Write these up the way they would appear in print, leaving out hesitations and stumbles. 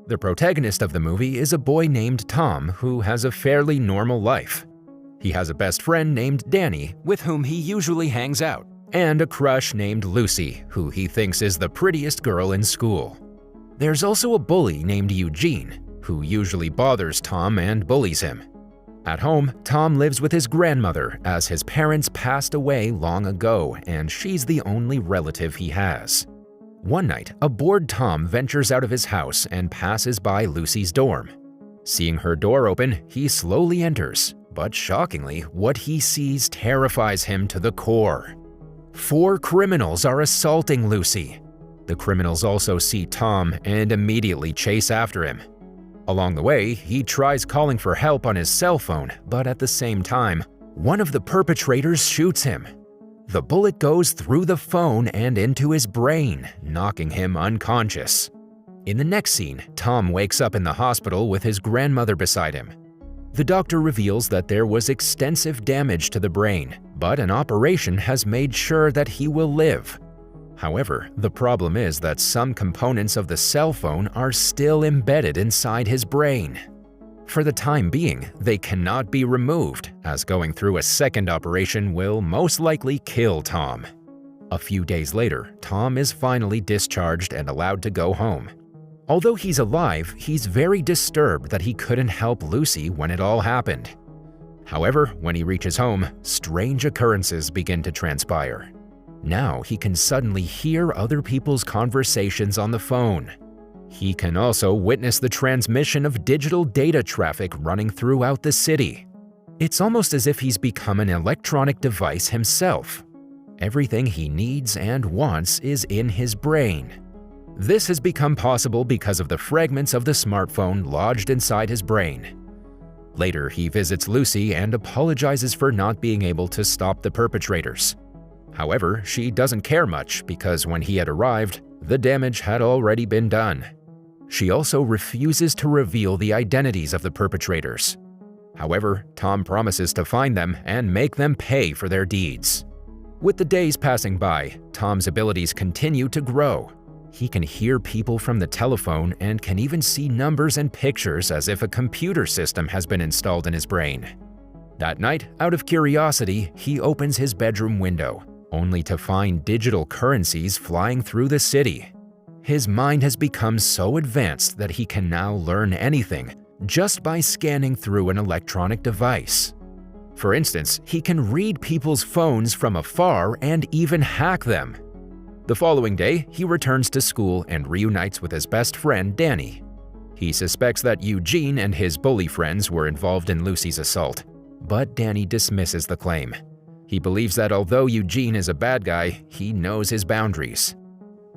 The protagonist of the movie is a boy named Tom who has a fairly normal life. He has a best friend named Danny, with whom he usually hangs out, and a crush named Lucy, who he thinks is the prettiest girl in school. There's also a bully named Eugene, who usually bothers Tom and bullies him. At home, Tom lives with his grandmother as his parents passed away long ago and she's the only relative he has. One night, a bored Tom ventures out of his house and passes by Lucy's dorm. Seeing her door open, he slowly enters, but shockingly, what he sees terrifies him to the core. 4 criminals are assaulting Lucy. The criminals also see Tom and immediately chase after him. Along the way, he tries calling for help on his cell phone, but at the same time, one of the perpetrators shoots him. The bullet goes through the phone and into his brain, knocking him unconscious. In the next scene, Tom wakes up in the hospital with his grandmother beside him. The doctor reveals that there was extensive damage to the brain, but an operation has made sure that he will live. However, the problem is that some components of the cell phone are still embedded inside his brain. For the time being, they cannot be removed, as going through a second operation will most likely kill Tom. A few days later, Tom is finally discharged and allowed to go home. Although he's alive, he's very disturbed that he couldn't help Lucy when it all happened. However, when he reaches home, strange occurrences begin to transpire. Now he can suddenly hear other people's conversations on the phone. He can also witness the transmission of digital data traffic running throughout the city. It's almost as if he's become an electronic device himself. Everything he needs and wants is in his brain. This has become possible because of the fragments of the smartphone lodged inside his brain. Later, he visits Lucy and apologizes for not being able to stop the perpetrators. However, she doesn't care much because when he had arrived, the damage had already been done. She also refuses to reveal the identities of the perpetrators. However, Tom promises to find them and make them pay for their deeds. With the days passing by, Tom's abilities continue to grow. He can hear people from the telephone and can even see numbers and pictures as if a computer system has been installed in his brain. That night, out of curiosity, he opens his bedroom window, only to find digital currencies flying through the city. His mind has become so advanced that he can now learn anything just by scanning through an electronic device. For instance, he can read people's phones from afar and even hack them. The following day, he returns to school and reunites with his best friend, Danny. He suspects that Eugene and his bully friends were involved in Lucy's assault, but Danny dismisses the claim. He believes that although Eugene is a bad guy, he knows his boundaries.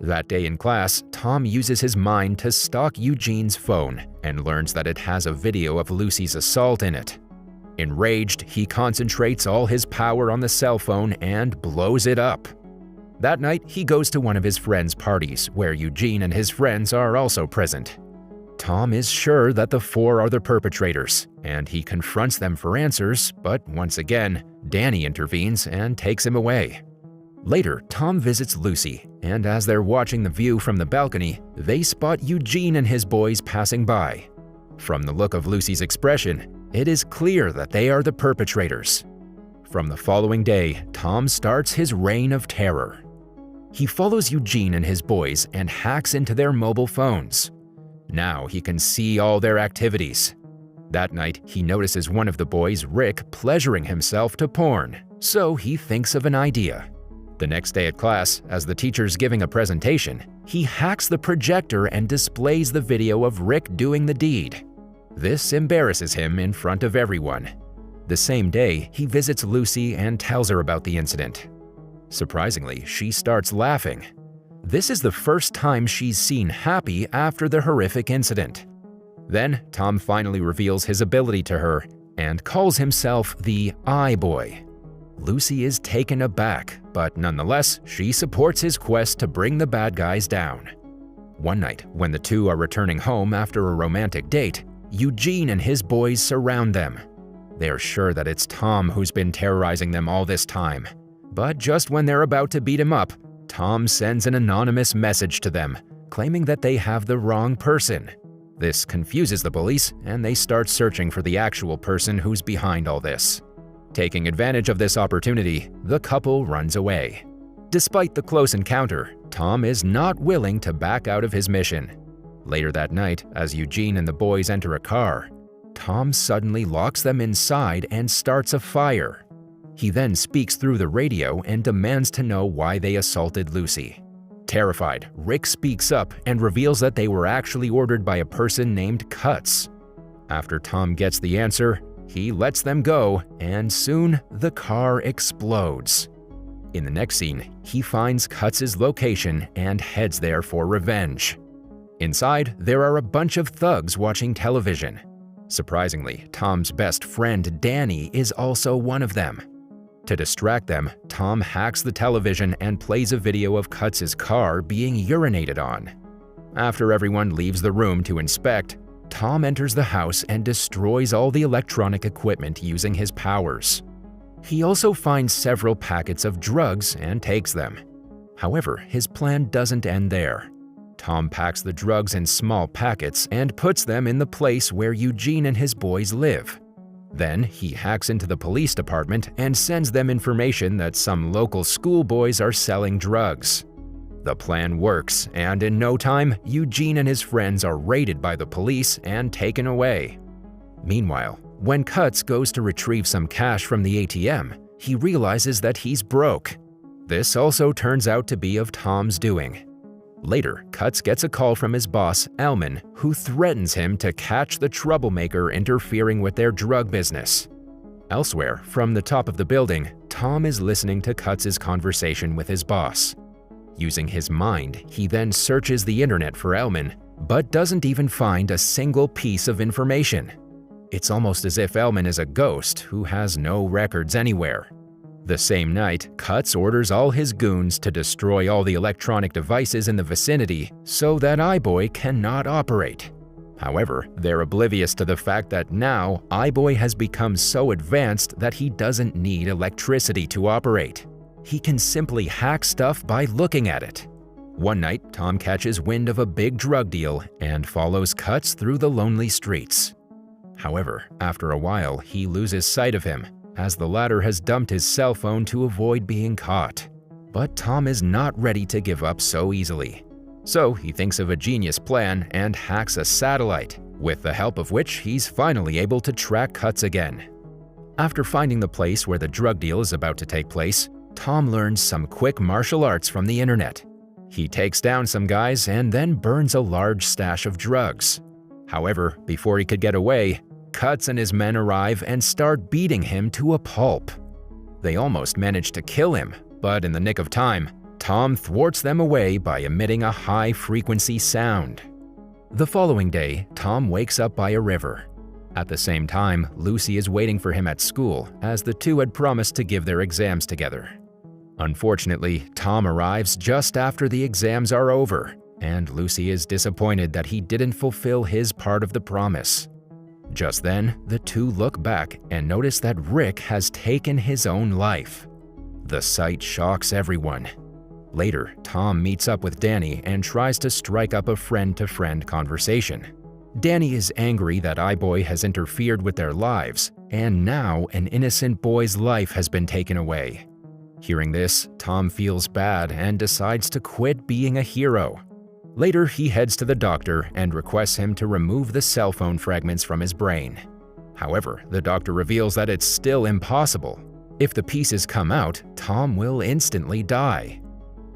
That day in class, Tom uses his mind to stalk Eugene's phone and learns that it has a video of Lucy's assault in it. Enraged, he concentrates all his power on the cell phone and blows it up. That night, he goes to one of his friends' parties where Eugene and his friends are also present. Tom is sure that the 4 are the perpetrators, and he confronts them for answers, but once again, Danny intervenes and takes him away. Later, Tom visits Lucy, and as they're watching the view from the balcony, they spot Eugene and his boys passing by. From the look of Lucy's expression, it is clear that they are the perpetrators. From the following day, Tom starts his reign of terror. He follows Eugene and his boys and hacks into their mobile phones. Now he can see all their activities. That night, he notices one of the boys, Rick, pleasuring himself to porn, so he thinks of an idea. The next day at class, as the teacher's giving a presentation, he hacks the projector and displays the video of Rick doing the deed. This embarrasses him in front of everyone. The same day, he visits Lucy and tells her about the incident. Surprisingly, she starts laughing. This is the first time she's seen happy after the horrific incident. Then, Tom finally reveals his ability to her and calls himself the Eye Boy. Lucy is taken aback, but nonetheless, she supports his quest to bring the bad guys down. One night, when the two are returning home after a romantic date, Eugene and his boys surround them. They're sure that it's Tom who's been terrorizing them all this time. But just when they're about to beat him up, Tom sends an anonymous message to them, claiming that they have the wrong person. This confuses the police, and they start searching for the actual person who's behind all this. Taking advantage of this opportunity, the couple runs away. Despite the close encounter, Tom is not willing to back out of his mission. Later that night, as Eugene and the boys enter a car, Tom suddenly locks them inside and starts a fire. He then speaks through the radio and demands to know why they assaulted Lucy. Terrified, Rick speaks up and reveals that they were actually ordered by a person named Cuts. After Tom gets the answer, he lets them go, and soon the car explodes. In the next scene, he finds Cuts' location and heads there for revenge. Inside, there are a bunch of thugs watching television. Surprisingly, Tom's best friend Danny is also one of them. To distract them, Tom hacks the television and plays a video of Cuts' car being urinated on. After everyone leaves the room to inspect, Tom enters the house and destroys all the electronic equipment using his powers. He also finds several packets of drugs and takes them. However, his plan doesn't end there. Tom packs the drugs in small packets and puts them in the place where Eugene and his boys live. Then he hacks into the police department and sends them information that some local schoolboys are selling drugs. The plan works, and in no time, Eugene and his friends are raided by the police and taken away. Meanwhile, when Cuts goes to retrieve some cash from the ATM, he realizes that he's broke. This also turns out to be of Tom's doing. Later, Cuts gets a call from his boss, Elman, who threatens him to catch the troublemaker interfering with their drug business. Elsewhere, from the top of the building, Tom is listening to Cuts' conversation with his boss. Using his mind, he then searches the internet for Elman, but doesn't even find a single piece of information. It's almost as if Elman is a ghost who has no records anywhere. The same night, Cuts orders all his goons to destroy all the electronic devices in the vicinity so that iBoy cannot operate. However, they're oblivious to the fact that now iBoy has become so advanced that he doesn't need electricity to operate. He can simply hack stuff by looking at it. One night, Tom catches wind of a big drug deal and follows Cuts through the lonely streets. However, after a while, he loses sight of him, as the latter has dumped his cell phone to avoid being caught. But Tom is not ready to give up so easily. So he thinks of a genius plan and hacks a satellite, with the help of which he's finally able to track Cuts again. After finding the place where the drug deal is about to take place, Tom learns some quick martial arts from the internet. He takes down some guys and then burns a large stash of drugs. However, before he could get away, Cuts and his men arrive and start beating him to a pulp. They almost manage to kill him, but in the nick of time, Tom thwarts them away by emitting a high-frequency sound. The following day, Tom wakes up by a river. At the same time, Lucy is waiting for him at school, as the two had promised to give their exams together. Unfortunately, Tom arrives just after the exams are over, and Lucy is disappointed that he didn't fulfill his part of the promise. Just then, the two look back and notice that Rick has taken his own life. The sight shocks everyone. Later, Tom meets up with Danny and tries to strike up a friend-to-friend conversation. Danny is angry that iBoy has interfered with their lives, and now an innocent boy's life has been taken away. Hearing this, Tom feels bad and decides to quit being a hero. Later, he heads to the doctor and requests him to remove the cell phone fragments from his brain. However, the doctor reveals that it's still impossible. If the pieces come out, Tom will instantly die.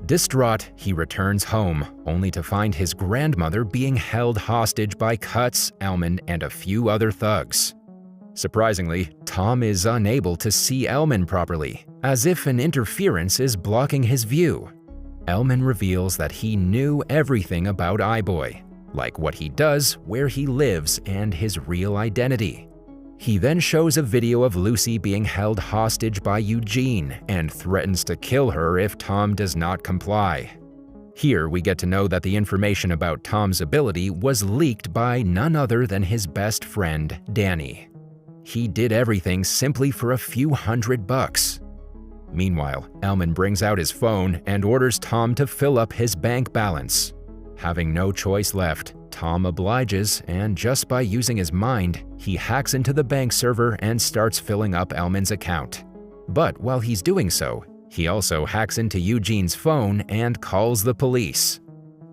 Distraught, he returns home, only to find his grandmother being held hostage by Cuts, Elman, and a few other thugs. Surprisingly, Tom is unable to see Elman properly, as if an interference is blocking his view. Elman reveals that he knew everything about iBoy, like what he does, where he lives, and his real identity. He then shows a video of Lucy being held hostage by Eugene and threatens to kill her if Tom does not comply. Here we get to know that the information about Tom's ability was leaked by none other than his best friend, Danny. He did everything simply for a few $100. Meanwhile, Elman brings out his phone and orders Tom to fill up his bank balance. Having no choice left, Tom obliges, and just by using his mind, he hacks into the bank server and starts filling up Elman's account. But while he's doing so, he also hacks into Eugene's phone and calls the police.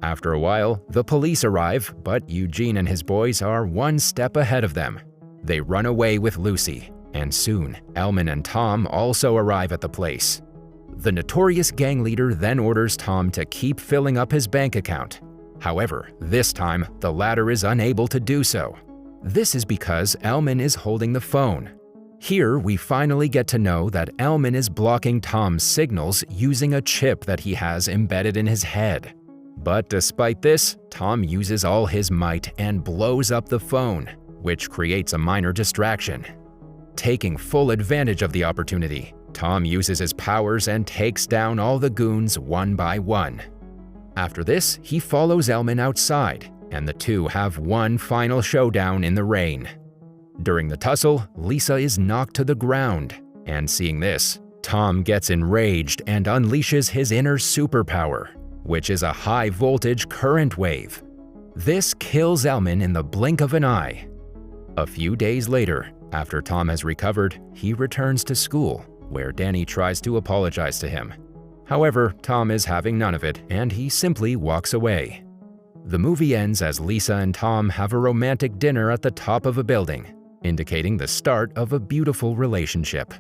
After a while, the police arrive, but Eugene and his boys are one step ahead of them. They run away with Lucy, and soon, Elman and Tom also arrive at the place. The notorious gang leader then orders Tom to keep filling up his bank account. However, this time, the latter is unable to do so. This is because Elman is holding the phone. Here, we finally get to know that Elman is blocking Tom's signals using a chip that he has embedded in his head. But despite this, Tom uses all his might and blows up the phone, which creates a minor distraction. Taking full advantage of the opportunity, Tom uses his powers and takes down all the goons one by one. After this, he follows Elman outside, and the two have one final showdown in the rain. During the tussle, Lisa is knocked to the ground, and seeing this, Tom gets enraged and unleashes his inner superpower, which is a high-voltage current wave. This kills Elman in the blink of an eye. A few days later, after Tom has recovered, he returns to school, where Danny tries to apologize to him. However, Tom is having none of it, and he simply walks away. The movie ends as Lisa and Tom have a romantic dinner at the top of a building, indicating the start of a beautiful relationship.